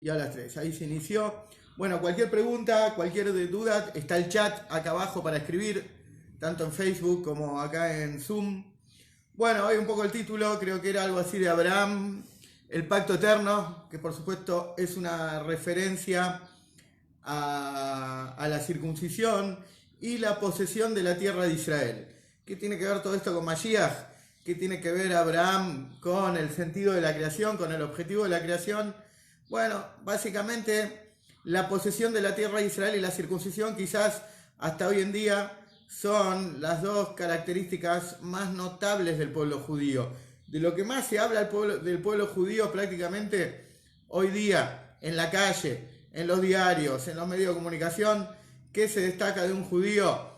Y a las 3, ahí se inició. Bueno, cualquier pregunta, cualquier duda, está el chat acá abajo para escribir, tanto en Facebook como acá en Zoom. Bueno, hoy un poco el título, creo que era algo así de Abraham, el pacto eterno, que por supuesto es una referencia a la circuncisión y la posesión de la tierra de Israel. ¿Qué tiene que ver todo esto con Mashiach? ¿Qué tiene que ver Abraham con el sentido de la creación, con el objetivo de la creación? Bueno, básicamente la posesión de la tierra de Israel y la circuncisión quizás hasta hoy en día son las dos características más notables del pueblo judío. De lo que más se habla del pueblo judío prácticamente hoy día en la calle, en los diarios, en los medios de comunicación, ¿qué se destaca de un judío?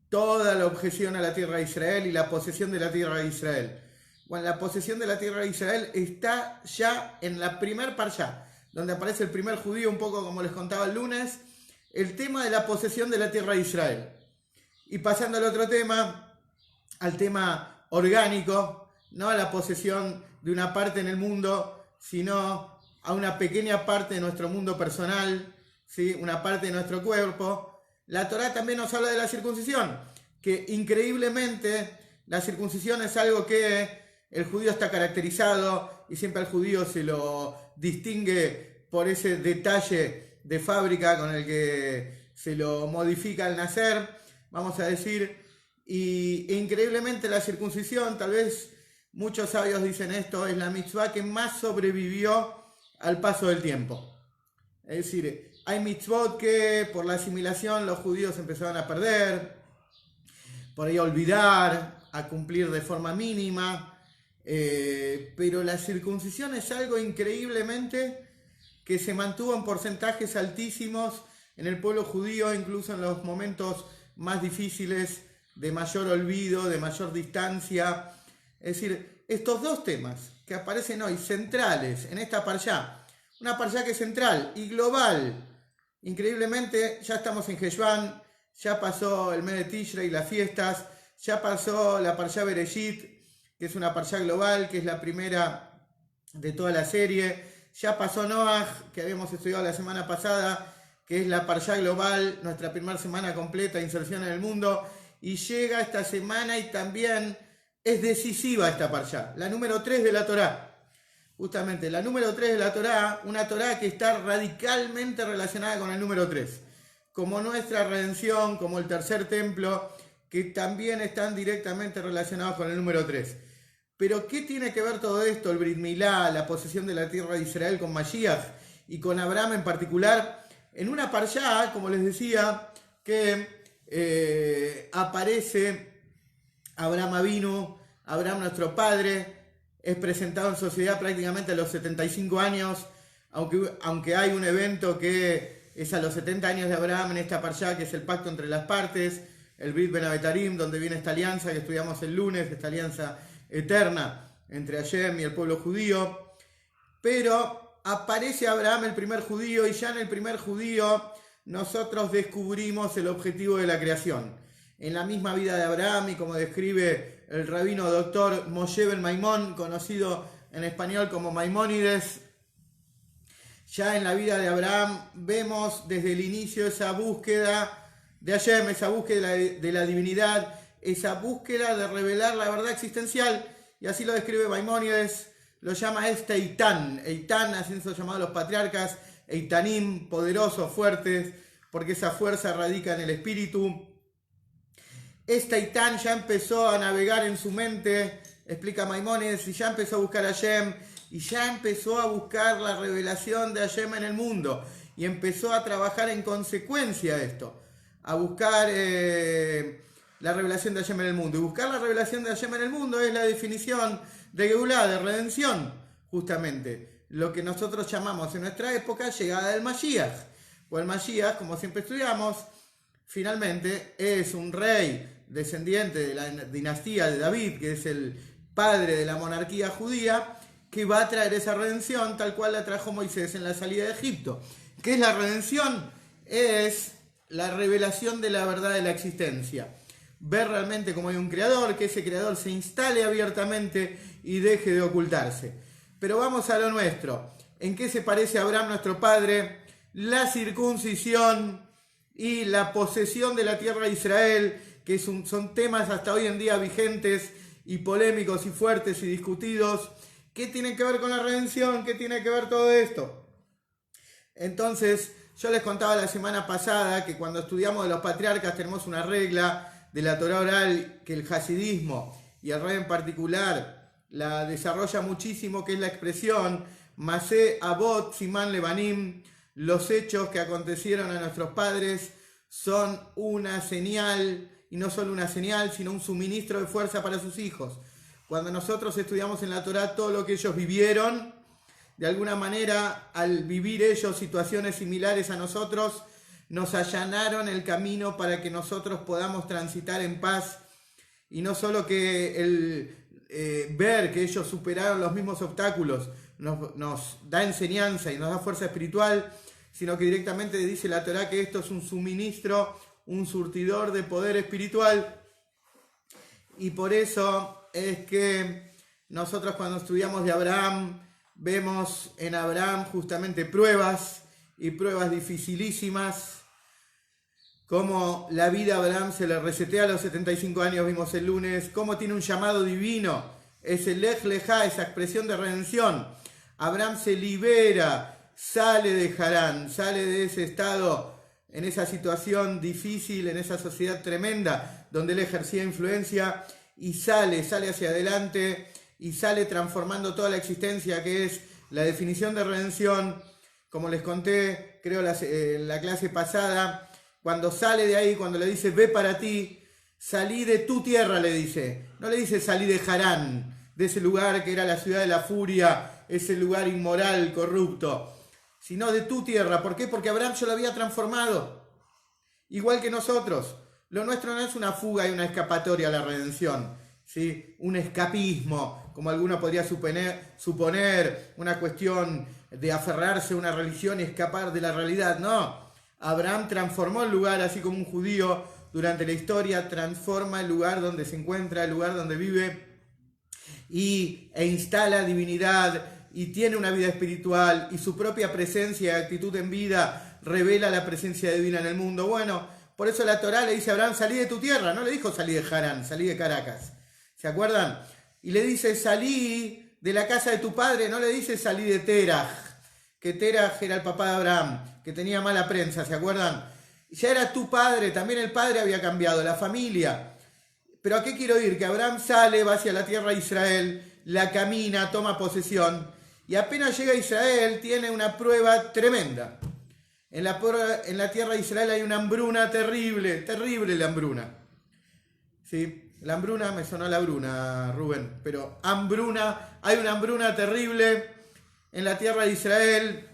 Toda la objeción a la tierra de Israel y la posesión de la tierra de Israel. Bueno, la posesión de la tierra de Israel está ya en la primer parshá, donde aparece el primer judío, un poco como les contaba el lunes, el tema de la posesión de la tierra de Israel. Y pasando al otro tema, al tema orgánico, no a la posesión de una parte en el mundo, sino a una pequeña parte de nuestro mundo personal, ¿sí? Una parte de nuestro cuerpo. La Torá también nos habla de la circuncisión, que increíblemente la circuncisión es algo que el judío está caracterizado y siempre al judío se lo distingue por ese detalle de fábrica con el que se lo modifica al nacer, vamos a decir, e increíblemente la circuncisión, tal vez muchos sabios dicen esto, es la mitzvah que más sobrevivió al paso del tiempo. Es decir, hay mitzvot que por la asimilación los judíos empezaron a perder, por ahí a olvidar, a cumplir de forma mínima, pero la circuncisión es algo increíblemente que se mantuvo en porcentajes altísimos en el pueblo judío, incluso en los momentos más difíciles, de mayor olvido, de mayor distancia. Es decir, estos dos temas que aparecen hoy centrales en esta parshá, una parshá que es central y global, increíblemente ya estamos en Heshvan, ya pasó el mes de Tishrei y las fiestas, ya pasó la parshá Bereshit, que es una parshá global, que es la primera de toda la serie. Ya pasó Noach, que habíamos estudiado la semana pasada, que es la parshá global, nuestra primera semana completa de inserción en el mundo. Y llega esta semana y también es decisiva esta parshá, la número 3 de la Torá. Justamente, la número 3 de la Torá, una Torá que está radicalmente relacionada con el número 3. Como nuestra redención, como el tercer templo, que también están directamente relacionados con el número 3. Pero ¿qué tiene que ver todo esto, el Brit Milá, la posesión de la tierra de Israel con Mashiach y con Abraham en particular? En una parshá, como les decía, que aparece Abraham Avinu, Abraham nuestro padre, es presentado en sociedad prácticamente a los 75 años, aunque hay un evento que es a los 70 años de Abraham en esta parshá, que es el pacto entre las partes, el Brit Ben Abetarim, donde viene esta alianza que estudiamos el lunes, esta alianza eterna entre Hashem y el pueblo judío. Pero aparece Abraham, el primer judío, y ya en el primer judío nosotros descubrimos el objetivo de la creación. En la misma vida de Abraham, y como describe el rabino doctor Moshe Ben Maimón, conocido en español como Maimónides, ya en la vida de Abraham vemos desde el inicio esa búsqueda de Hashem, esa búsqueda de la divinidad, esa búsqueda de revelar la verdad existencial, y así lo describe Maimónides, lo llama Eitan, así son llamados los patriarcas, Eitanim, poderosos, fuertes, porque esa fuerza radica en el espíritu. Eitan ya empezó a navegar en su mente, explica Maimónides, y ya empezó a buscar a Hashem, y ya empezó a buscar la revelación de Hashem en el mundo, y empezó a trabajar en consecuencia de esto, a buscar la revelación de Hashem en el mundo. Y buscar la revelación de Hashem en el mundo es la definición de Geulá, de redención, justamente. Lo que nosotros llamamos en nuestra época llegada del Mashiach. Pues el Mashiach, como siempre estudiamos, finalmente es un rey descendiente de la dinastía de David, que es el padre de la monarquía judía, que va a traer esa redención tal cual la trajo Moisés en la salida de Egipto. ¿Qué es la redención? Es la revelación de la verdad de la existencia. Ver realmente cómo hay un creador, que ese creador se instale abiertamente y deje de ocultarse. Pero vamos a lo nuestro. ¿En qué se parece a Abraham nuestro padre? La circuncisión y la posesión de la tierra de Israel, que son temas hasta hoy en día vigentes y polémicos y fuertes y discutidos. ¿Qué tiene que ver con la redención? ¿Qué tiene que ver todo esto? Entonces, yo les contaba la semana pasada que cuando estudiamos de los patriarcas tenemos una regla de la Torá oral que el hasidismo y el Rebbe en particular la desarrolla muchísimo, que es la expresión Masé Avot Siman Levanim. Los hechos que acontecieron a nuestros padres son una señal, y no solo una señal, sino un suministro de fuerza para sus hijos. Cuando nosotros estudiamos en la Torá todo lo que ellos vivieron, de alguna manera, al vivir ellos situaciones similares a nosotros, nos allanaron el camino para que nosotros podamos transitar en paz, y no solo que ver que ellos superaron los mismos obstáculos nos da enseñanza y nos da fuerza espiritual, sino que directamente dice la Torá que esto es un suministro, un surtidor de poder espiritual. Y por eso es que nosotros cuando estudiamos de Abraham, vemos en Abraham justamente pruebas y pruebas dificilísimas, cómo la vida a Abraham se le resetea a los 75 años, vimos el lunes, cómo tiene un llamado divino, es el Lej Lejá, esa expresión de redención. Abraham se libera, sale de Harán, sale de ese estado, en esa situación difícil, en esa sociedad tremenda, donde él ejercía influencia, y sale hacia adelante, y sale transformando toda la existencia, que es la definición de redención. Como les conté, creo en la clase pasada, cuando sale de ahí, cuando le dice, ve para ti, salí de tu tierra, le dice. No le dice salí de Harán, de ese lugar que era la ciudad de la furia, ese lugar inmoral, corrupto, sino de tu tierra. ¿Por qué? Porque Abraham ya lo había transformado, igual que nosotros. Lo nuestro no es una fuga y una escapatoria a la redención, ¿sí? Un escapismo, como alguno podría suponer, una cuestión de aferrarse a una religión y escapar de la realidad. No, Abraham transformó el lugar, así como un judío durante la historia transforma el lugar donde se encuentra, el lugar donde vive, e instala divinidad, y tiene una vida espiritual, y su propia presencia y actitud en vida revela la presencia divina en el mundo. Bueno, por eso la Torá le dice a Abraham, salí de tu tierra, no le dijo salí de Harán, salí de Caracas, ¿se acuerdan? Y le dice salí de la casa de tu padre, no le dice salí de Teraj, que Teraj era el papá de Abraham, que tenía mala prensa, ¿se acuerdan? Ya era tu padre, también el padre había cambiado, la familia. Pero ¿a qué quiero ir? Que Abraham sale, va hacia la tierra de Israel, la camina, toma posesión, y apenas llega a Israel tiene una prueba tremenda. En la tierra de Israel hay una hambruna terrible, terrible la hambruna. ¿Sí? La hambruna, me sonó la bruna, Rubén, pero hambruna, hay una hambruna terrible en la tierra de Israel,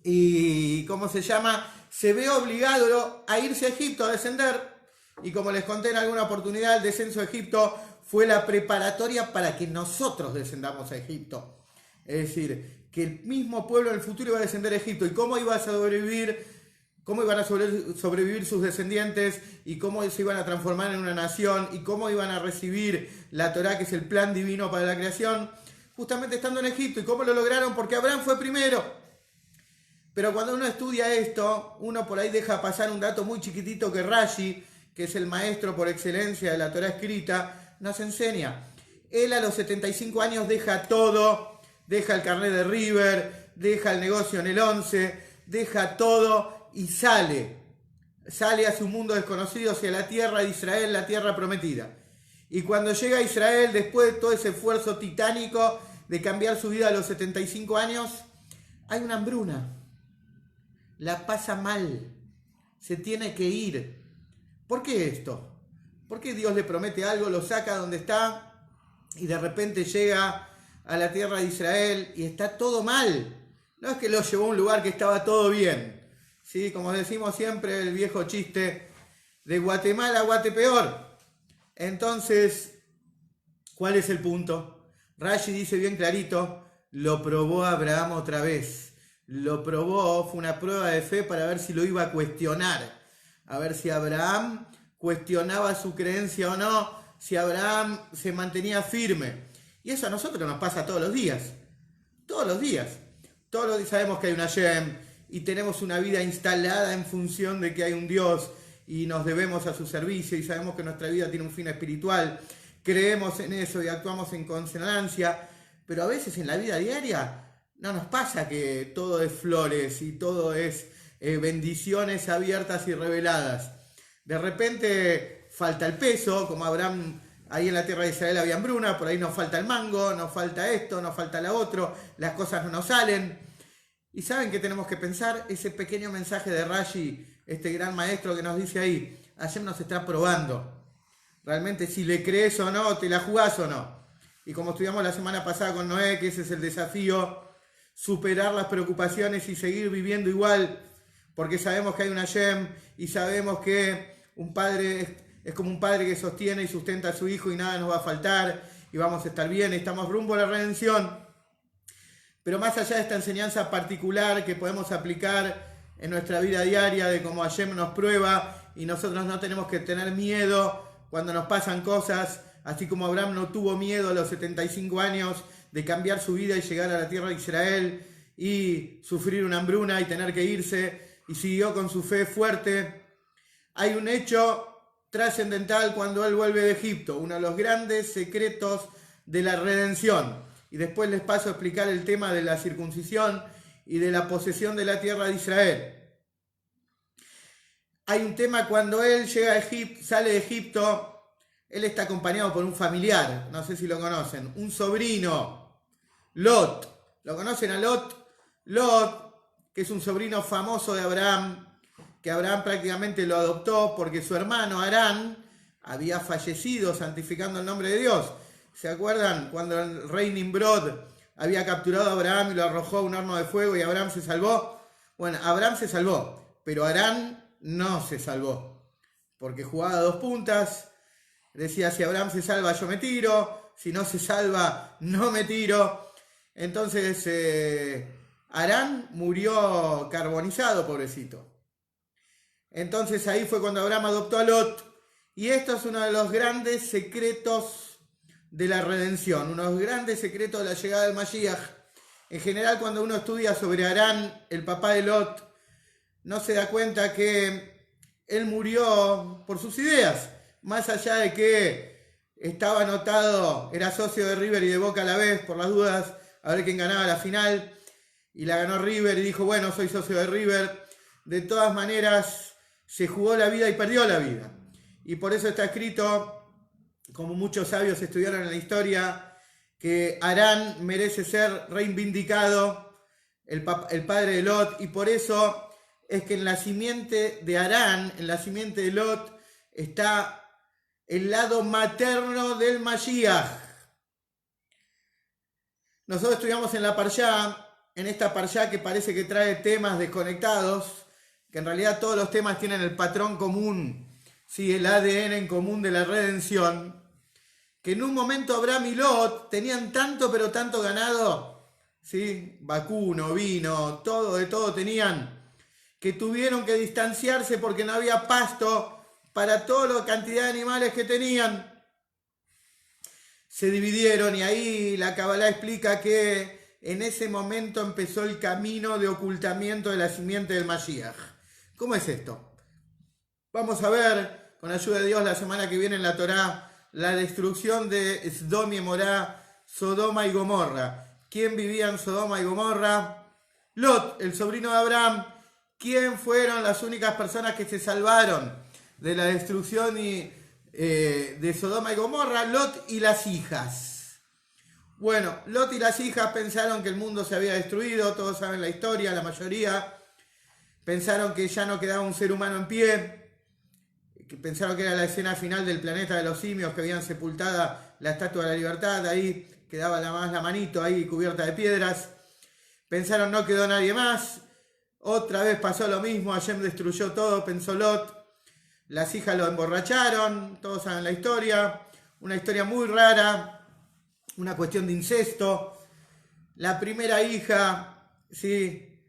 y ¿cómo se llama? Se ve obligado a irse a Egipto, a descender. Y como les conté en alguna oportunidad, el descenso a Egipto fue la preparatoria para que nosotros descendamos a Egipto. Es decir, que el mismo pueblo en el futuro iba a descender a Egipto. ¿Y cómo iba a sobrevivir? ¿Cómo iban a sobrevivir sus descendientes? ¿Y cómo se iban a transformar en una nación? ¿Y cómo iban a recibir la Torá, que es el plan divino para la creación? Justamente estando en Egipto. ¿Y cómo lo lograron? Porque Abraham fue primero. Pero cuando uno estudia esto, uno por ahí deja pasar un dato muy chiquitito que Rashi, que es el maestro por excelencia de la Torá escrita, nos enseña. Él a los 75 años deja todo, deja el carnet de River, deja el negocio en el 11, deja todo y sale hacia un mundo desconocido, hacia la tierra de Israel, la tierra prometida. Y cuando llega a Israel, después de todo ese esfuerzo titánico de cambiar su vida a los 75 años, hay una hambruna. La pasa mal, se tiene que ir. ¿Por qué esto? ¿Por qué Dios le promete algo, lo saca donde está y de repente llega a la tierra de Israel y está todo mal? No es que lo llevó a un lugar que estaba todo bien, ¿sí? Como decimos siempre, el viejo chiste de Guatemala a Guatepeor. Entonces, ¿cuál es el punto? Rashi dice bien clarito, lo probó Abraham otra vez. Lo probó, fue una prueba de fe para ver si lo iba a cuestionar. A ver si Abraham cuestionaba su creencia o no, si Abraham se mantenía firme. Y eso a nosotros nos pasa todos los días. Todos los días. todos sabemos que hay un Hashem y tenemos una vida instalada en función de que hay un Dios y nos debemos a su servicio y sabemos que nuestra vida tiene un fin espiritual, creemos en eso y actuamos en consonancia, pero a veces en la vida diaria no nos pasa que todo es flores y todo es bendiciones abiertas y reveladas. De repente falta el peso, como Abraham, ahí en la tierra de Israel había hambruna, por ahí nos falta el mango, nos falta esto, nos falta lo otro, las cosas no nos salen. Y ¿saben qué tenemos que pensar? Ese pequeño mensaje de Rashi, este gran maestro que nos dice ahí, Hashem nos está probando. Realmente si le crees o no, te la jugás o no. Y como estudiamos la semana pasada con Noé, que ese es el desafío, superar las preocupaciones y seguir viviendo igual, porque sabemos que hay un Hashem y sabemos que un padre es como un padre que sostiene y sustenta a su hijo y nada nos va a faltar y vamos a estar bien, estamos rumbo a la redención. Pero más allá de esta enseñanza particular que podemos aplicar en nuestra vida diaria de cómo Hashem nos prueba y nosotros no tenemos que tener miedo cuando nos pasan cosas, así como Abraham no tuvo miedo a los 75 años de cambiar su vida y llegar a la tierra de Israel y sufrir una hambruna y tener que irse y siguió con su fe fuerte. Hay un hecho trascendental cuando él vuelve de Egipto, uno de los grandes secretos de la redención. Y después les paso a explicar el tema de la circuncisión y de la posesión de la tierra de Israel. Hay un tema cuando él llega a Egipto, sale de Egipto, él está acompañado por un familiar, no sé si lo conocen, un sobrino, Lot. ¿Lo conocen a Lot? Lot, que es un sobrino famoso de Abraham, que Abraham prácticamente lo adoptó porque su hermano Harán había fallecido santificando el nombre de Dios. ¿Se acuerdan cuando el rey Nimrod había capturado a Abraham y lo arrojó a un horno de fuego y Abraham se salvó? Bueno, Abraham se salvó, pero Harán no se salvó, porque jugaba a dos puntas, decía si Abraham se salva yo me tiro, si no se salva no me tiro. Entonces Harán murió carbonizado, pobrecito. Entonces ahí fue cuando Abraham adoptó a Lot, y esto es uno de los grandes secretos de la redención, uno de los grandes secretos de la llegada del Mashiach. En general, cuando uno estudia sobre Harán, el papá de Lot, no se da cuenta que él murió por sus ideas, más allá de que estaba anotado, era socio de River y de Boca a la vez, por las dudas, a ver quién ganaba la final, y la ganó River y dijo, bueno, soy socio de River. De todas maneras, se jugó la vida y perdió la vida. Y por eso está escrito, como muchos sabios estudiaron en la historia, que Harán merece ser reivindicado, el padre de Lot, y por eso es que en la simiente de Harán, en la simiente de Lot, está el lado materno del Mashiach. Nosotros estudiamos en la Parshá, en esta Parshá que parece que trae temas desconectados, que en realidad todos los temas tienen el patrón común, ¿sí? El ADN en común de la redención, que en un momento Abraham y Lot tenían tanto pero tanto ganado, ¿sí? Vacuno, vino, todo, de todo tenían, que tuvieron que distanciarse porque no había pasto para toda la cantidad de animales que tenían. Se dividieron y ahí la Kabbalah explica que en ese momento empezó el camino de ocultamiento de la simiente del Mashiach. ¿Cómo es esto? Vamos a ver, con ayuda de Dios, la semana que viene en la Torá, la destrucción de Sodom y Gomorra, Sodoma y Gomorra. ¿Quién vivía en Sodoma y Gomorra? Lot, el sobrino de Abraham. ¿Quién fueron las únicas personas que se salvaron de la destrucción de Sodoma y Gomorra? Lot y las hijas. Bueno, Lot y las hijas pensaron que el mundo se había destruido, todos saben la historia, la mayoría. Pensaron que ya no quedaba un ser humano en pie, que pensaron que era la escena final del planeta de los simios, que habían sepultada la Estatua de la Libertad, ahí quedaba la manito ahí cubierta de piedras. Pensaron no quedó nadie más. Otra vez pasó lo mismo, Hashem destruyó todo, pensó Lot. Las hijas lo emborracharon, todos saben la historia. Una historia muy rara, una cuestión de incesto. La primera hija, ¿sí?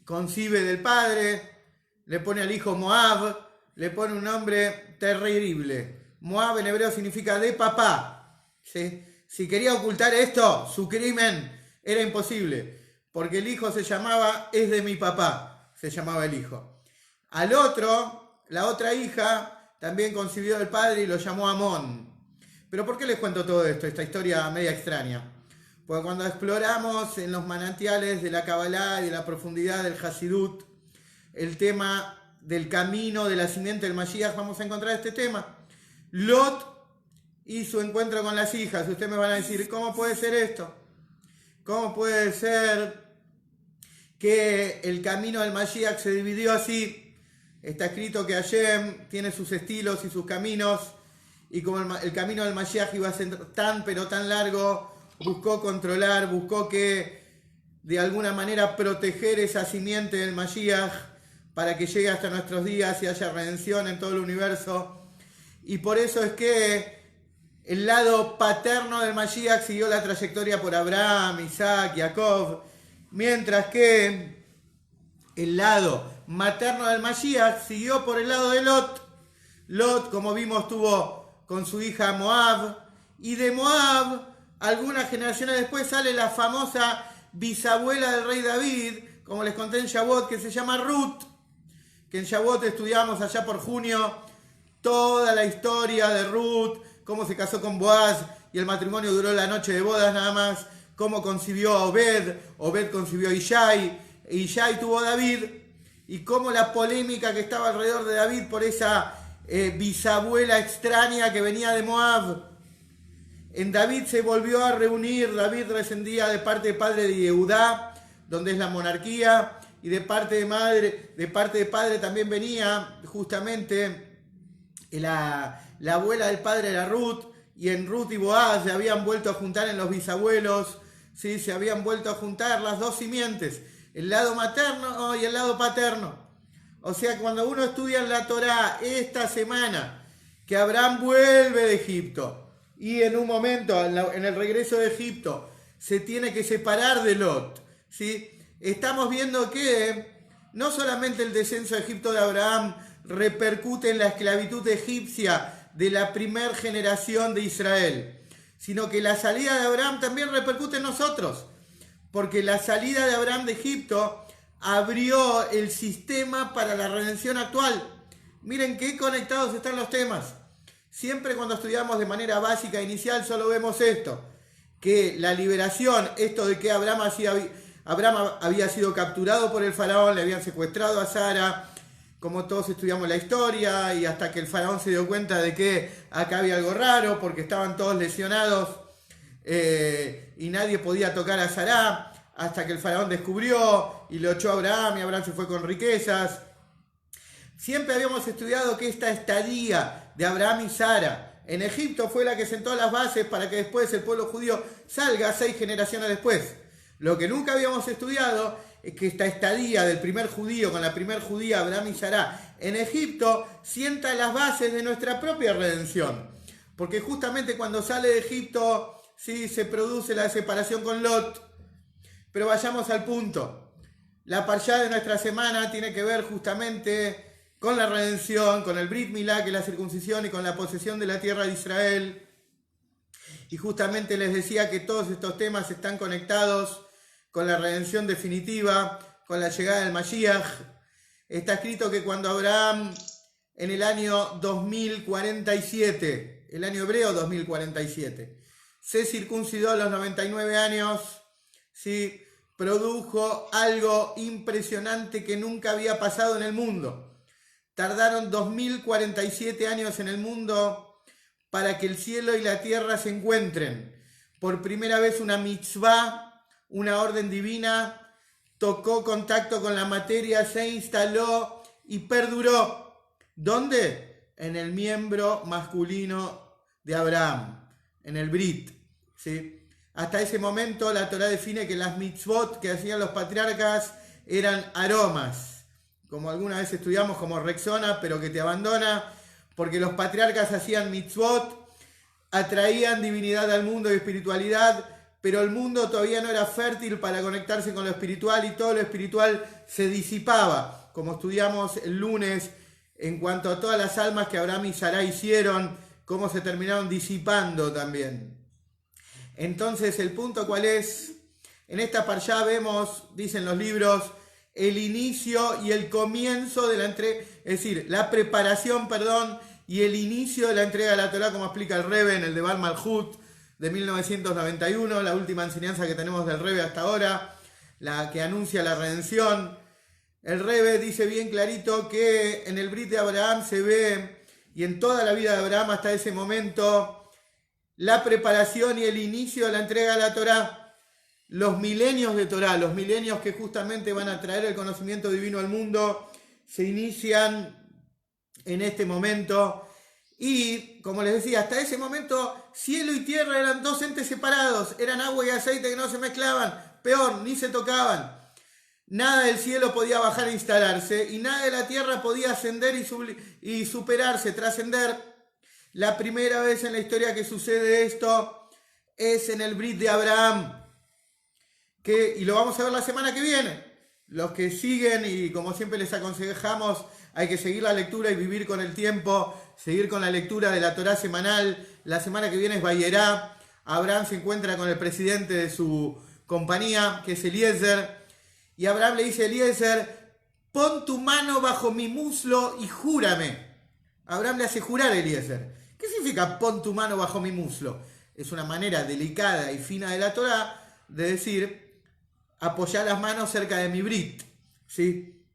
Concibe del padre, le pone al hijo Moab, le pone un nombre terrible. Moab en hebreo significa de papá, ¿sí? Si quería ocultar esto, su crimen, Era imposible, porque el hijo se llamaba Es de mi papá, se llamaba el hijo. Al otro, la otra hija, también concibió el padre y lo llamó Amón. Pero ¿por qué les cuento todo esto, esta historia media extraña? Porque cuando exploramos en los manantiales de la Kabbalah y de la profundidad del Hasidut, el tema del camino de la simiente del Mashiach, vamos a encontrar este tema. Lot y su encuentro con las hijas. Ustedes me van a decir, ¿cómo puede ser esto? ¿Cómo puede ser que el camino del Mashiach se dividió así? Está escrito que Hashem tiene sus estilos y sus caminos, y como el camino del Mashiach iba a ser tan pero tan largo, buscó controlar, buscó que de alguna manera proteger esa simiente del Mashiach para que llegue hasta nuestros días y haya redención en todo el universo. Y por eso es que el lado paterno del Mashiach siguió la trayectoria por Abraham, Isaac, Jacob, mientras que el lado materno del Mashiach siguió por el lado de Lot. Lot, como vimos, tuvo con su hija Moab, y de Moab, algunas generaciones después, sale la famosa bisabuela del rey David, como les conté en Shavuot, que se llama Ruth, que en Shavuot estudiamos allá por junio toda la historia de Ruth, cómo se casó con Boaz y el matrimonio duró la noche de bodas nada más, cómo concibió a Obed, Obed concibió a Ishai, Ishai tuvo a David, y cómo la polémica que estaba alrededor de David por esa bisabuela extraña que venía de Moab. En David se volvió a reunir, David descendía de parte de padre de Yehudá, donde es la monarquía, y de parte de padre también venía justamente la abuela del padre era Ruth, y en Ruth y Boaz se habían vuelto a juntar en los bisabuelos, ¿sí? Se habían vuelto a juntar las dos simientes, el lado materno y el lado paterno. O sea, cuando uno estudia en la Torá esta semana, que Abraham vuelve de Egipto, y en un momento, en el regreso de Egipto, se tiene que separar de Lot, ¿sí? Estamos viendo que no solamente el descenso a Egipto de Abraham repercute en la esclavitud egipcia de la primera generación de Israel, sino que la salida de Abraham también repercute en nosotros, porque la salida de Abraham de Egipto abrió el sistema para la redención actual. Miren qué conectados están los temas. Siempre cuando estudiamos de manera básica inicial solo vemos esto, que la liberación, esto de que Abraham había sido capturado por el faraón, le habían secuestrado a Sara, como todos estudiamos la historia, y hasta que el faraón se dio cuenta de que acá había algo raro, porque estaban todos lesionados y nadie podía tocar a Sara, hasta que el faraón descubrió y lo echó a Abraham, y Abraham se fue con riquezas. Siempre habíamos estudiado que esta estadía de Abraham y Sara en Egipto fue la que sentó las bases para que después el pueblo judío salga 6 generaciones después. Lo que nunca habíamos estudiado es que esta estadía del primer judío con la primer judía, Abraham y Sara, en Egipto, sienta las bases de nuestra propia redención. Porque justamente cuando sale de Egipto, sí, se produce la separación con Lot. Pero vayamos al punto. La parshá de nuestra semana tiene que ver justamente con la redención, con el Brit Milá, que es la circuncisión, y con la posesión de la tierra de Israel. Y justamente les decía que todos estos temas están conectados con la redención definitiva, con la llegada del Mashiach. Está escrito que cuando Abraham, en el año 2047, el año hebreo 2047, se circuncidó a los 99 años, ¿sí? Produjo algo impresionante que nunca había pasado en el mundo. Tardaron 2047 años en el mundo para que el cielo y la tierra se encuentren. Por primera vez una mitzvah, una orden divina, tocó contacto con la materia, se instaló y perduró. ¿Dónde? En el miembro masculino de Abraham, en el Brit, ¿sí? Hasta ese momento la Torá define que las mitzvot que hacían los patriarcas eran aromas, como alguna vez estudiamos como Rexona, pero que te abandona, porque los patriarcas hacían mitzvot, atraían divinidad al mundo y espiritualidad, pero el mundo todavía no era fértil para conectarse con lo espiritual, y todo lo espiritual se disipaba, como estudiamos el lunes en cuanto a todas las almas que Abraham y Sará hicieron, cómo se terminaron disipando también. Entonces, ¿el punto cuál es? En esta parshá vemos, dicen los libros, el inicio y el comienzo de la entrega, es decir, la preparación, y el inicio de la entrega de la Torá, como explica el Rebbe en el de Bar Malhut de 1991, la última enseñanza que tenemos del Rebbe hasta ahora, la que anuncia la redención. El Rebbe dice bien clarito que en el Brit de Abraham se ve, y en toda la vida de Abraham hasta ese momento, la preparación y el inicio de la entrega de la Torá, los milenios de Torá, los milenios que justamente van a traer el conocimiento divino al mundo, se inician en este momento. Y, como les decía, hasta ese momento, cielo y tierra eran dos entes separados, eran agua y aceite que no se mezclaban, peor, ni se tocaban. Nada del cielo podía bajar e instalarse, y nada de la tierra podía ascender y superarse, trascender. La primera vez en la historia que sucede esto es en el Brit de Abraham, y lo vamos a ver la semana que viene. Los que siguen, y como siempre les aconsejamos, hay que seguir la lectura y vivir con el tiempo, seguir con la lectura de la Torá semanal. La semana que viene es Vayerá. Abraham se encuentra con el presidente de su compañía, que es Eliezer, y Abraham le dice a Eliezer: pon tu mano bajo mi muslo y júrame. Abraham le hace jurar a Eliezer. ¿Qué significa pon tu mano bajo mi muslo? Es una manera delicada y fina de la Torá de decir: apoyar las manos cerca de mi brit, ¿sí?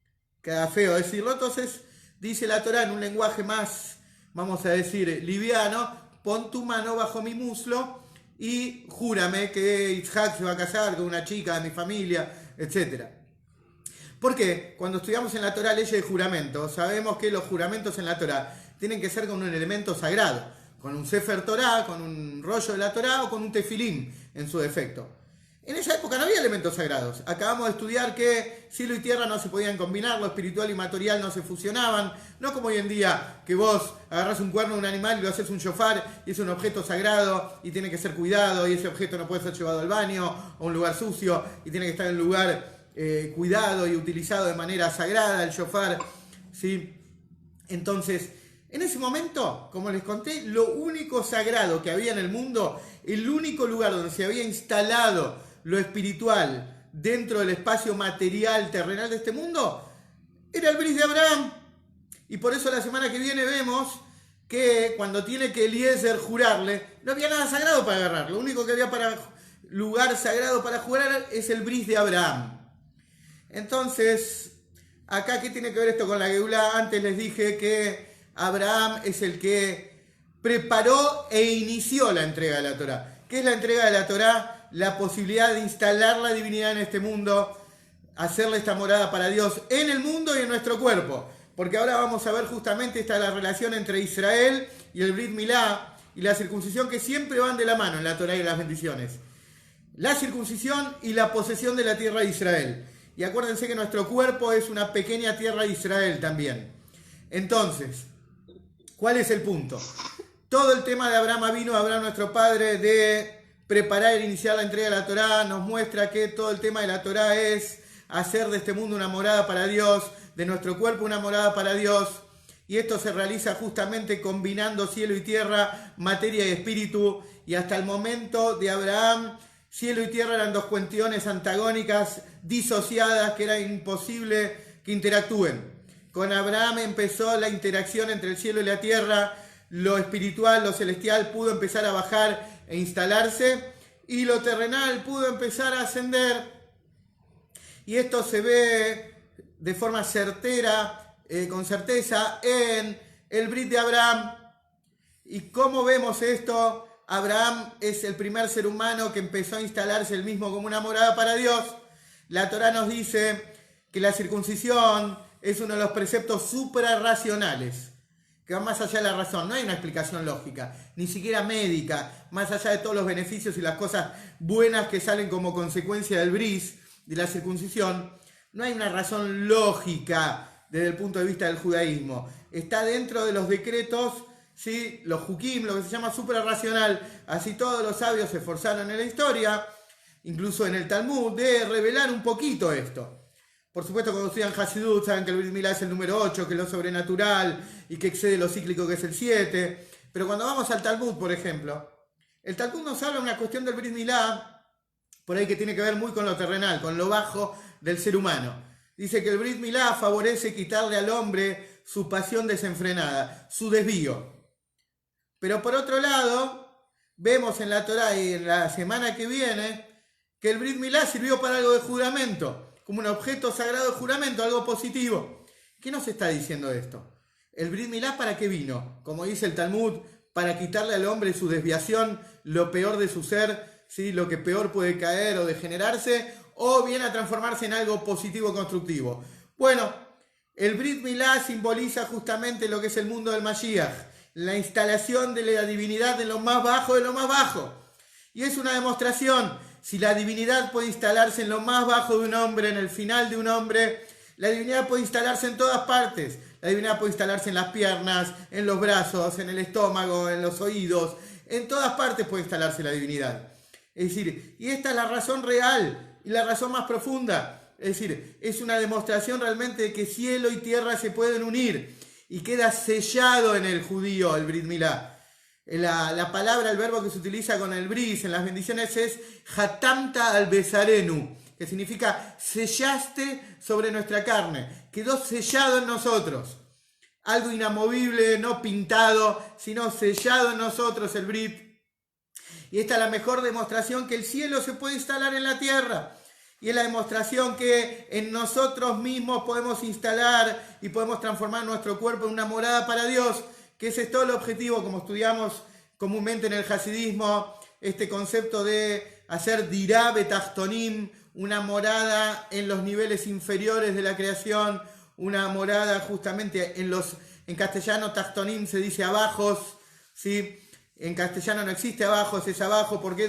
Queda feo decirlo, entonces dice la Torá en un lenguaje más, vamos a decir, liviano: pon tu mano bajo mi muslo y júrame que Isaac se va a casar con una chica de mi familia, etc. Porque cuando estudiamos en la Torá leyes de juramento, sabemos que los juramentos en la Torá tienen que ser con un elemento sagrado, con un Sefer Torá, con un rollo de la Torá o con un tefilín en su defecto. En esa época no había elementos sagrados. Acabamos de estudiar que cielo y tierra no se podían combinar, lo espiritual y material no se fusionaban. No como hoy en día, que vos agarrás un cuerno de un animal y lo haces un shofar y es un objeto sagrado y tiene que ser cuidado, y ese objeto no puede ser llevado al baño o a un lugar sucio y tiene que estar en un lugar cuidado y utilizado de manera sagrada, el shofar, ¿sí? Entonces, en ese momento, como les conté, lo único sagrado que había en el mundo, el único lugar donde se había instalado lo espiritual dentro del espacio material, terrenal de este mundo, era el bris de Abraham. Y por eso la semana que viene vemos que cuando tiene que Eliezer jurarle, no había nada sagrado para agarrar. Lo único que había para lugar sagrado para jurar es el bris de Abraham. Entonces, acá, ¿qué tiene que ver esto con la Geulá? Antes les dije que Abraham es el que preparó e inició la entrega de la Torá. ¿Qué es la entrega de la Torá? La posibilidad de instalar la divinidad en este mundo, hacerle esta morada para Dios en el mundo y en nuestro cuerpo. Porque ahora vamos a ver justamente esta la relación entre Israel y el Brit Milá y la circuncisión, que siempre van de la mano en la Torá y en las bendiciones. La circuncisión y la posesión de la tierra de Israel. Y acuérdense que nuestro cuerpo es una pequeña tierra de Israel también. Entonces, ¿cuál es el punto? Todo el tema de Abraham vino, Abraham nuestro padre, de preparar e iniciar la entrega de la Torá, nos muestra que todo el tema de la Torá es hacer de este mundo una morada para Dios, de nuestro cuerpo una morada para Dios, y esto se realiza justamente combinando cielo y tierra, materia y espíritu, y hasta el momento de Abraham, cielo y tierra eran dos cuestiones antagónicas, disociadas, que era imposible que interactúen. Con Abraham empezó la interacción entre el cielo y la tierra, lo espiritual, lo celestial pudo empezar a bajar e instalarse, y lo terrenal pudo empezar a ascender. Y esto se ve de forma certera, con certeza, en el Brit de Abraham. ¿Y cómo vemos esto? Abraham es el primer ser humano que empezó a instalarse él mismo como una morada para Dios. La Torá nos dice que la circuncisión es uno de los preceptos suprarracionales, que va más allá de la razón. No hay una explicación lógica, ni siquiera médica, más allá de todos los beneficios y las cosas buenas que salen como consecuencia del bris, de la circuncisión. No hay una razón lógica desde el punto de vista del judaísmo. Está dentro de los decretos, ¿sí? Los hukim, lo que se llama suprarracional. Así todos los sabios se esforzaron en la historia, incluso en el Talmud, de revelar un poquito esto. Por supuesto, cuando estudian Hasidut, saben que el Brit Milá es el número 8, que es lo sobrenatural y que excede lo cíclico, que es el 7. Pero cuando vamos al Talmud, por ejemplo, el Talmud nos habla de una cuestión del Brit Milá por ahí que tiene que ver muy con lo terrenal, con lo bajo del ser humano. Dice que el Brit Milá favorece quitarle al hombre su pasión desenfrenada, su desvío. Pero por otro lado, vemos en la Torá y en la semana que viene que el Brit Milá sirvió para algo de juramento, como un objeto sagrado de juramento, algo positivo. ¿Qué nos está diciendo esto? ¿El Brit Milá para qué vino? Como dice el Talmud, para quitarle al hombre su desviación, lo peor de su ser, ¿sí? Lo que peor puede caer o degenerarse, o viene a transformarse en algo positivo constructivo. Bueno, el Brit Milá simboliza justamente lo que es el mundo del Mashiach, la instalación de la divinidad en lo más bajo de lo más bajo. Y es una demostración, si la divinidad puede instalarse en lo más bajo de un hombre, en el final de un hombre, la divinidad puede instalarse en todas partes. La divinidad puede instalarse en las piernas, en los brazos, en el estómago, en los oídos. En todas partes puede instalarse la divinidad. Es decir, y esta es la razón real y la razón más profunda. Es decir, es una demostración realmente de que cielo y tierra se pueden unir. Y queda sellado en el judío el Brit Milá. La palabra, el verbo que se utiliza con el bris en las bendiciones es Hatamta al Besarenu, que significa sellaste sobre nuestra carne, quedó sellado en nosotros. Algo inamovible, no pintado, sino sellado en nosotros el Brit. Y esta es la mejor demostración que el cielo se puede instalar en la tierra. Y es la demostración que en nosotros mismos podemos instalar y podemos transformar nuestro cuerpo en una morada para Dios, que ese es todo el objetivo, como estudiamos comúnmente en el hasidismo, este concepto de hacer dirá betachtonim, una morada en los niveles inferiores de la creación, una morada justamente en castellano tachtonim se dice abajos, ¿sí? En castellano no existe abajos, es abajo, porque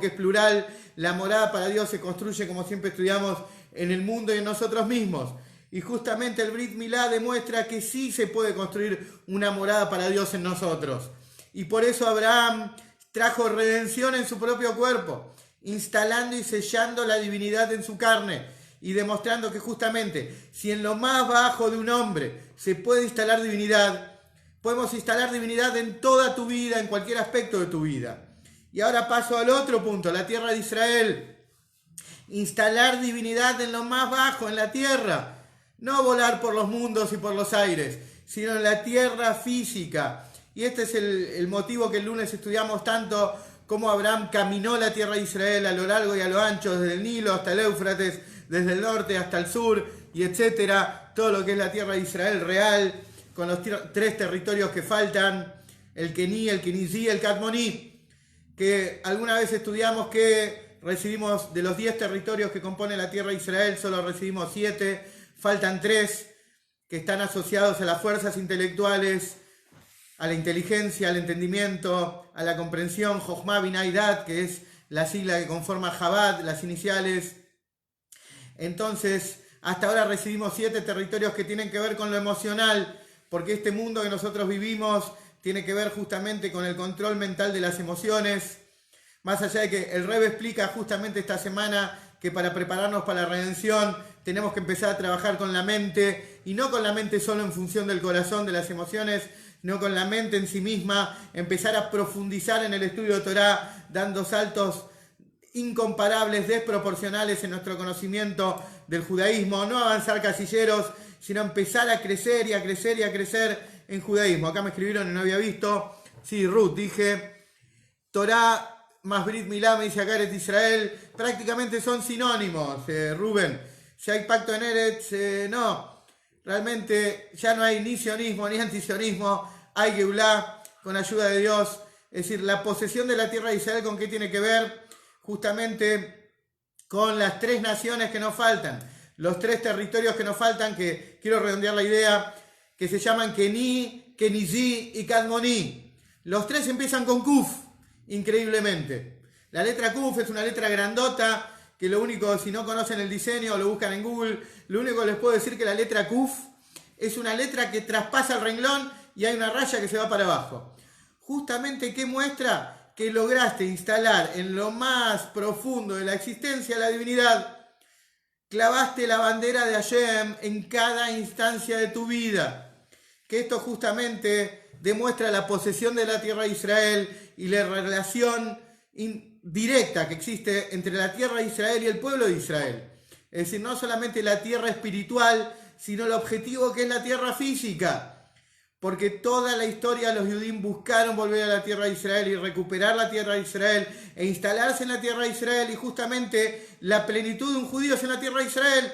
es plural. La morada para Dios se construye, como siempre estudiamos, en el mundo y en nosotros mismos. Y justamente el Brit Milá demuestra que sí se puede construir una morada para Dios en nosotros. Y por eso Abraham trajo redención en su propio cuerpo, instalando y sellando la divinidad en su carne y demostrando que justamente si en lo más bajo de un hombre se puede instalar divinidad, podemos instalar divinidad en toda tu vida, en cualquier aspecto de tu vida. Y ahora paso al otro punto, la tierra de Israel. Instalar divinidad en lo más bajo, en la tierra. No volar por los mundos y por los aires, sino en la tierra física. Y este es el motivo que el lunes estudiamos tanto, cómo Abraham caminó la tierra de Israel a lo largo y a lo ancho, desde el Nilo hasta el Éufrates, desde el norte hasta el sur, y etcétera. Todo lo que es la tierra de Israel real, con los tres territorios que faltan, el Kení, el Kenizí, el Kadmoní, que alguna vez estudiamos que recibimos de los 10 territorios que componen la tierra de Israel, solo recibimos 7, faltan 3 que están asociados a las fuerzas intelectuales, a la inteligencia, al entendimiento, a la comprensión, Jochma Binah y Dat, que es la sigla que conforma Chabad, las iniciales. Entonces, hasta ahora recibimos 7 territorios que tienen que ver con lo emocional, porque este mundo que nosotros vivimos tiene que ver justamente con el control mental de las emociones. Más allá de que el Rebbe explica justamente esta semana que para prepararnos para la redención tenemos que empezar a trabajar con la mente, y no con la mente solo en función del corazón, de las emociones, no con la mente en sí misma, empezar a profundizar en el estudio de Torá, dando saltos incomparables, desproporcionales en nuestro conocimiento del judaísmo, no avanzar casilleros, sino empezar a crecer y a crecer y a crecer en judaísmo. Acá me escribieron y no había visto, sí, Ruth, dije, Torá más Brit Milá, me dice acá Eretz Israel, prácticamente son sinónimos, Rubén. Si hay pacto en Eretz, no, realmente ya no hay ni sionismo ni antisionismo, hay Geulá con ayuda de Dios. Es decir, la posesión de la tierra de Israel, ¿con qué tiene que ver? Justamente con las 3 naciones que nos faltan, los 3 territorios que nos faltan, que quiero redondear la idea, que se llaman Kení, Kenizí y Kadmoní. Los 3 empiezan con Kuf, increíblemente. La letra Kuf es una letra grandota, que lo único, si no conocen el diseño o lo buscan en Google, lo único que les puedo decir que la letra Kuf es una letra que traspasa el renglón y hay una raya que se va para abajo. Justamente, ¿qué muestra? Que lograste instalar en lo más profundo de la existencia la divinidad. Clavaste la bandera de Hashem en cada instancia de tu vida. Que esto justamente demuestra la posesión de la tierra de Israel y la relación directa que existe entre la tierra de Israel y el pueblo de Israel. Es decir, no solamente la tierra espiritual, sino el objetivo que es la tierra física. Porque toda la historia los judíos buscaron volver a la tierra de Israel y recuperar la tierra de Israel e instalarse en la tierra de Israel, y justamente la plenitud de un judío es en la tierra de Israel,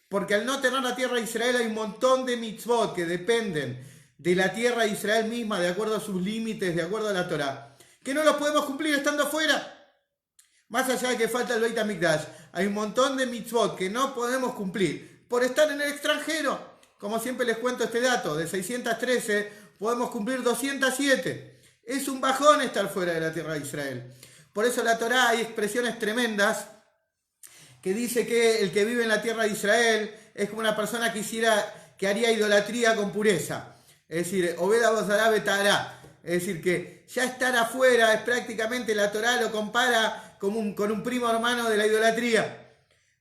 porque al no tener la tierra de Israel hay un montón de mitzvot que dependen de la tierra de Israel misma, de acuerdo a sus límites, de acuerdo a la Torá, que no los podemos cumplir estando afuera. Más allá de que falta el Beit HaMikdash, hay un montón de mitzvot que no podemos cumplir por estar en el extranjero. Como siempre les cuento este dato, de 613 podemos cumplir 207. Es un bajón estar fuera de la tierra de Israel. Por eso en la Torá hay expresiones tremendas que dice que el que vive en la tierra de Israel es como una persona que haría idolatría con pureza. Es decir, Obeda Bozará Betará. Es decir, que ya estar afuera es prácticamente, la Torá lo compara con un primo hermano de la idolatría.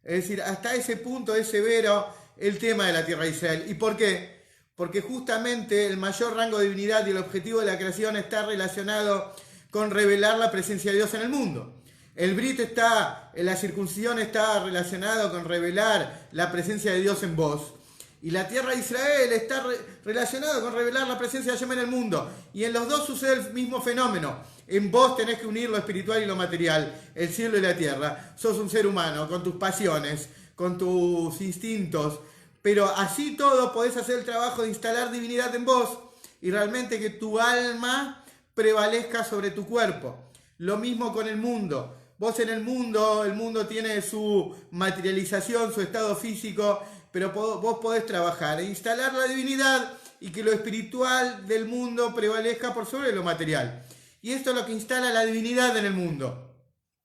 Es decir, hasta ese punto es severo el tema de la tierra de Israel. ¿Y por qué? Porque justamente el mayor rango de divinidad y el objetivo de la creación está relacionado con revelar la presencia de Dios en el mundo. El Brit la circuncisión está relacionado con revelar la presencia de Dios en vos. Y la tierra de Israel está relacionada con revelar la presencia de Hashem en el mundo. Y en los dos sucede el mismo fenómeno. En vos tenés que unir lo espiritual y lo material, el cielo y la tierra. Sos un ser humano con tus pasiones, con tus instintos, pero así todo podés hacer el trabajo de instalar divinidad en vos y realmente que tu alma prevalezca sobre tu cuerpo. Lo mismo con el mundo. Vos en el mundo tiene su materialización, su estado físico, pero vos podés trabajar e instalar la divinidad y que lo espiritual del mundo prevalezca por sobre lo material. Y esto es lo que instala la divinidad en el mundo.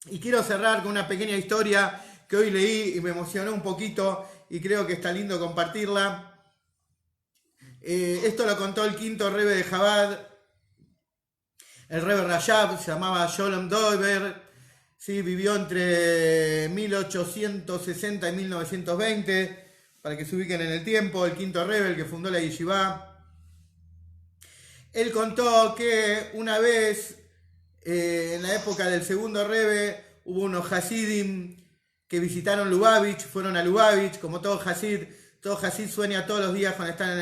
Y quiero cerrar con una pequeña historia que hoy leí y me emocionó un poquito y creo que está lindo compartirla. Esto lo contó el quinto Rebbe de Chabad, el Rebbe Rajab, se llamaba Sholom Doiber, ¿sí? Vivió entre 1860 y 1920, para que se ubiquen en el tiempo, el quinto Rebbe, el que fundó la Yeshiva. Él contó que una vez, en la época del segundo Rebbe, hubo unos Hasidim que visitaron Lubavitch, fueron a Lubavitch, como todo Hasid sueña todos los días cuando están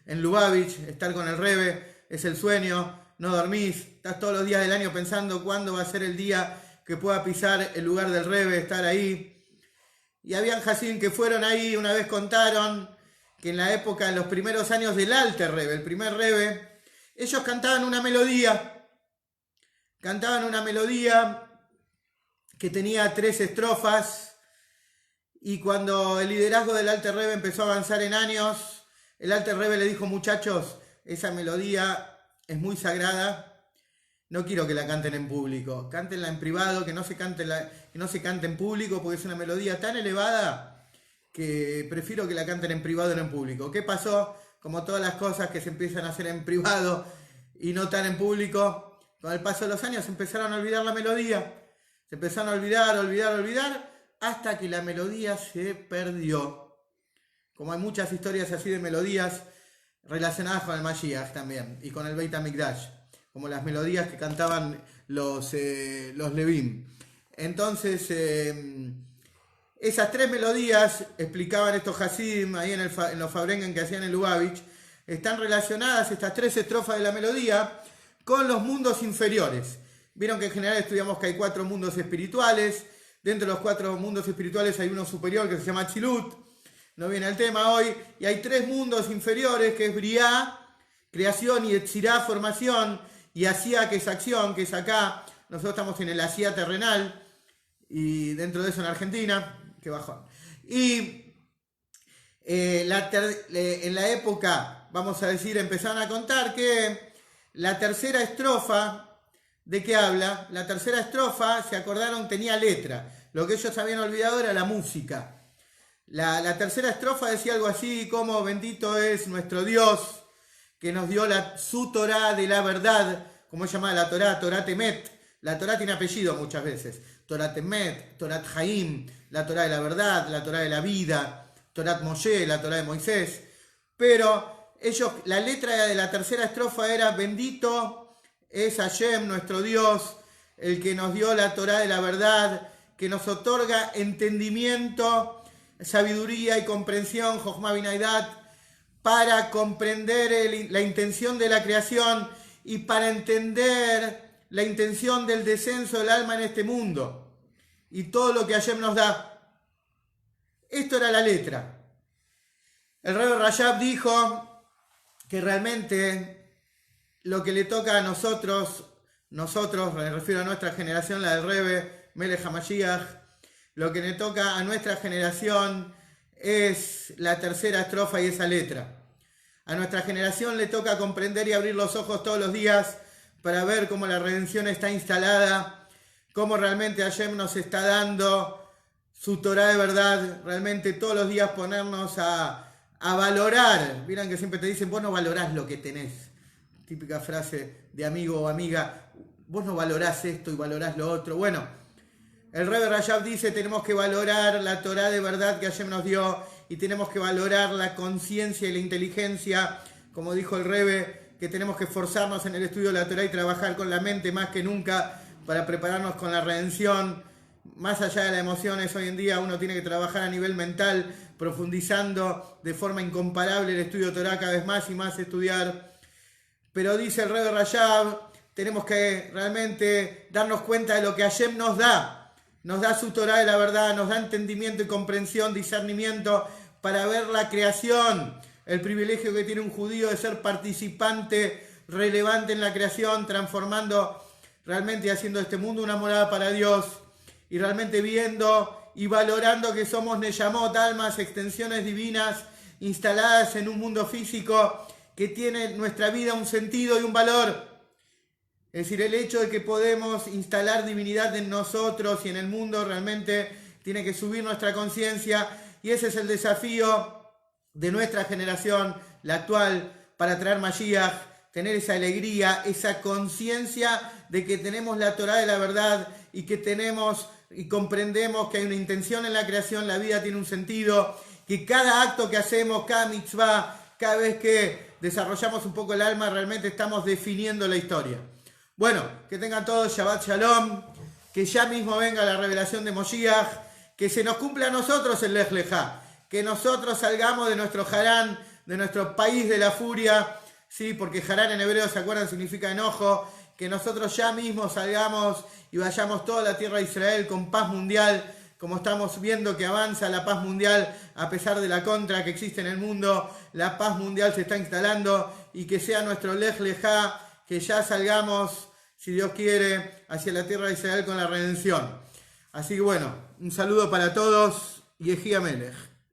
en Lubavitch, estar con el Rebbe es el sueño, no dormís, estás todos los días del año pensando cuándo va a ser el día que pueda pisar el lugar del Rebbe, estar ahí. Y habían Hasidim que fueron ahí, una vez contaron que en la época, en los primeros años del Alter Rebbe, el primer Rebbe, ellos cantaban una melodía que tenía 3 estrofas, y cuando el liderazgo del Alter Rebbe empezó a avanzar en años, el Alter Rebbe le dijo: muchachos, esa melodía es muy sagrada, no quiero que la canten en público, cántenla en privado, que no se cante en público, porque es una melodía tan elevada que prefiero que la canten en privado y no en público. ¿Qué pasó? Como todas las cosas que se empiezan a hacer en privado y no tan en público, con el paso de los años empezaron a olvidar la melodía. Se empezaron a olvidar, hasta que la melodía se perdió. Como hay muchas historias así de melodías relacionadas con el Mashiach también, y con el Beit HaMikdash, como las melodías que cantaban los Levim. Entonces, esas 3 melodías, explicaban estos Hasidim ahí en los Fabrengen que hacían en Lubavitch, están relacionadas, estas 3 estrofas de la melodía, con los mundos inferiores. Vieron que en general estudiamos que hay 4 mundos espirituales. Dentro de los 4 mundos espirituales hay uno superior que se llama Tzilut. No viene el tema hoy. Y hay 3 mundos inferiores, que es Briá, creación, y Yetzirá, formación, y Asía, que es acción, que es acá. Nosotros estamos en el Asía terrenal, y dentro de eso en Argentina, que bajón. Y en la época, vamos a decir, empezaron a contar que la tercera estrofa, ¿de qué habla? La tercera estrofa, se acordaron, tenía letra. Lo que ellos habían olvidado era la música. La tercera estrofa decía algo así como: bendito es nuestro Dios, que nos dio su Torá de la verdad, como es llamada la Torá, Torat Emet. La Torá tiene apellido muchas veces. Torat Emet, Torat Haim, la Torá de la verdad, la Torá de la vida, Torat Moshe, la Torá de Moisés. Pero la letra de la tercera estrofa era: bendito es Hashem, nuestro Dios, el que nos dio la Torá de la verdad, que nos otorga entendimiento, sabiduría y comprensión, Jochma Binaidat, para comprender la intención de la creación y para entender la intención del descenso del alma en este mundo y todo lo que Hashem nos da. Esto era la letra. El Rebbe Rajab dijo que realmente lo que le toca a nosotros, me refiero a nuestra generación, la del Rebbe Melech HaMashiach, lo que le toca a nuestra generación es la tercera estrofa y esa letra. A nuestra generación le toca comprender y abrir los ojos todos los días para ver cómo la redención está instalada, cómo realmente Hashem nos está dando su Torah de verdad, realmente todos los días ponernos a valorar. Miren que siempre te dicen, vos no valorás lo que tenés. Típica frase de amigo o amiga, vos no valorás esto y valorás lo otro. Bueno, el Rebbe Rajab dice, tenemos que valorar la Torah de verdad que Hashem nos dio y tenemos que valorar la conciencia y la inteligencia, como dijo el Rebbe, que tenemos que esforzarnos en el estudio de la Torah y trabajar con la mente más que nunca para prepararnos con la redención. Más allá de las emociones, hoy en día uno tiene que trabajar a nivel mental, profundizando de forma incomparable el estudio de Torah, cada vez más y más estudiar. Pero dice el Rebbe Rajab, tenemos que realmente darnos cuenta de lo que Hashem nos da. Nos da su Torah de la verdad, nos da entendimiento y comprensión, discernimiento para ver la creación, el privilegio que tiene un judío de ser participante relevante en la creación, transformando realmente y haciendo este mundo una morada para Dios y realmente viendo y valorando que somos Neyamot, almas, extensiones divinas instaladas en un mundo físico que tiene nuestra vida un sentido y un valor. Es decir, el hecho de que podemos instalar divinidad en nosotros y en el mundo realmente tiene que subir nuestra conciencia y ese es el desafío de nuestra generación, la actual, para traer Mashiach, tener esa alegría, esa conciencia de que tenemos la Torah de la verdad y que tenemos y comprendemos que hay una intención en la creación, la vida tiene un sentido, que cada acto que hacemos, cada mitzvah, cada vez que desarrollamos un poco el alma, realmente estamos definiendo la historia. Bueno, que tengan todos Shabbat Shalom, que ya mismo venga la revelación de Moshiach, que se nos cumpla a nosotros el Lech Lejá, que nosotros salgamos de nuestro Harán, de nuestro país de la furia, sí, porque Harán en hebreo, ¿se acuerdan? Significa enojo, que nosotros ya mismo salgamos y vayamos toda la tierra de Israel con paz mundial, como estamos viendo que avanza la paz mundial a pesar de la contra que existe en el mundo, la paz mundial se está instalando y que sea nuestro Lech Lejá, que ya salgamos, si Dios quiere, hacia la tierra de Israel con la redención. Así que bueno, un saludo para todos y Yehi Amelech.